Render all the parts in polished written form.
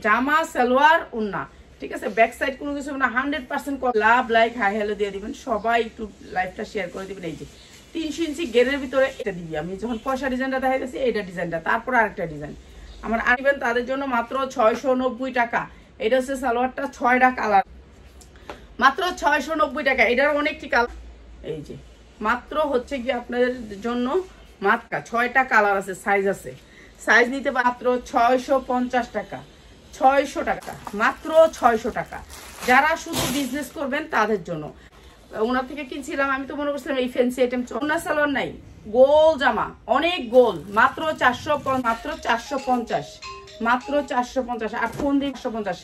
জামা সালোয়ার উন্না, ঠিক আছে। ব্যাক সাইড কোনো কিছু না, 100% লাভ লাইক হাই হ্যালো দিয়ে দিবেন, সবাই একটু লাইভটা শেয়ার করে দিবেন। এই যে 300 ইঞ্চি গেরের ভিতরে এটা দিবি, আমি যখন পয়সা ডিজাইনটা দেখাইতেছি এইটা ডিজাইনটা, তারপর আরেকটা ডিজাইন আমার আনবেন তাদের জন্য মাত্র 690 টাকা। এটা হচ্ছে সালোয়ারটা 6টা কালার, মাত্র 690 টাকা। এটার অনেকটি কালার, এই যে মাত্র হচ্ছে কি আপনাদের জন্য মাত্র 6টা কালার আছে, সাইজ আছে, সাইজ নিতে মাত্র 650 টাকা, 600 টাকা, মাত্র 600 টাকা। যারা শুধু বিজনেস করবেন তাদের জন্য। ওনার থেকে কিনছিলাম, আমি তো মনে করছিলাম এই ফ্যান্সি আইটেম, ওনার সালোয়ার নাই, গোল জামা, অনেক গোল, মাত্র 450, মাত্র 450, মাত্র 450। আর ফোন দিয়ে 450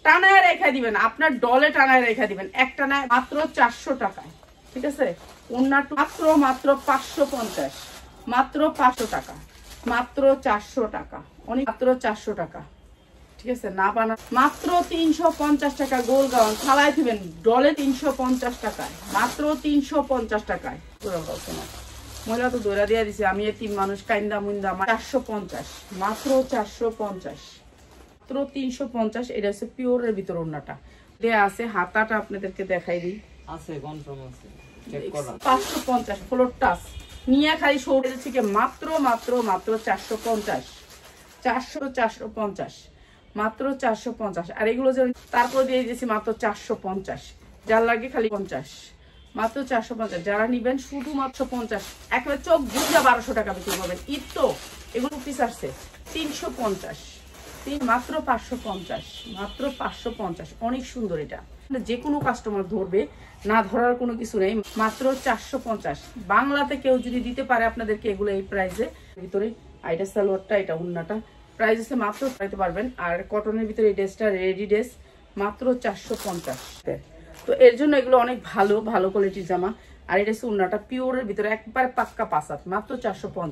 টানায় রেখা দিবেন, আপনার ডলে টানায় রেখা দিবেন, একটা না মাত্র 400 টাকায়, ঠিক আছে। ওনার মাত্র মাত্র 550, মাত্র 500 টাকা, মাত্র 400 টাকা, অনেক মাত্র 400 টাকা, ঠিক আছে। না বানা মাত্র 350 টাকা, গোল গাউন ফালাই দিবেন ডলে 350 টাকায়, মাত্র 350 টাকায়। মহিলা তো দৌড়া দিয়ে দিছে, আমি তিন মানুষ কাইন্দা মুন্দা, 450, মাত্র 450, মাত্র 350। এটা হচ্ছে পিওরের ভিতর ওন্নাটা দেয়া আছে, হাতাটা আপনাদেরকে দেখাই দিই, আছে কনফার্ম আছে, 550 ফ্লোর টাচ নিয়ে খালি শোরুম থেকে মাত্র মাত্র মাত্র 450, 450, মাত্র 450। আর এগুলো যে তারপর দিয়ে দিয়েছি মাত্র 450, যার লাগে খালি 50, মাত্র 450। যারা নিবেন শুধুমাত্র 50, একেবারে চোখ বুঝা 1200 টাকা বিক্রি করবেন। ঈদ তো এগুলো পিস আসছে 350, মাত্র 550, মাত্র 550। অনেক সুন্দর, এটা যে কোনো কাস্টমার ধরবে, না ধরার কোনো কিছু নেই, মাত্র 450। বাংলাতে কেউ যদি দিতে পারে আপনাদেরকে এগুলো এই প্রাইসে ভিতরে, এটা সালোয়ারটা, এটা উন্নাটা প্রাইস আছে মাত্র পাইতে পারবেন। আর কটনের ভিতরে এই ড্রেসটা রেডি ড্রেস মাত্র 450। তো এর জন্য এগুলো অনেক ভালো ভালো কোয়ালিটির জামা। আর এটা হচ্ছে উন্নাটা পিওরের ভিতরে একবার পাক্কা পাসাত, মাত্র 450।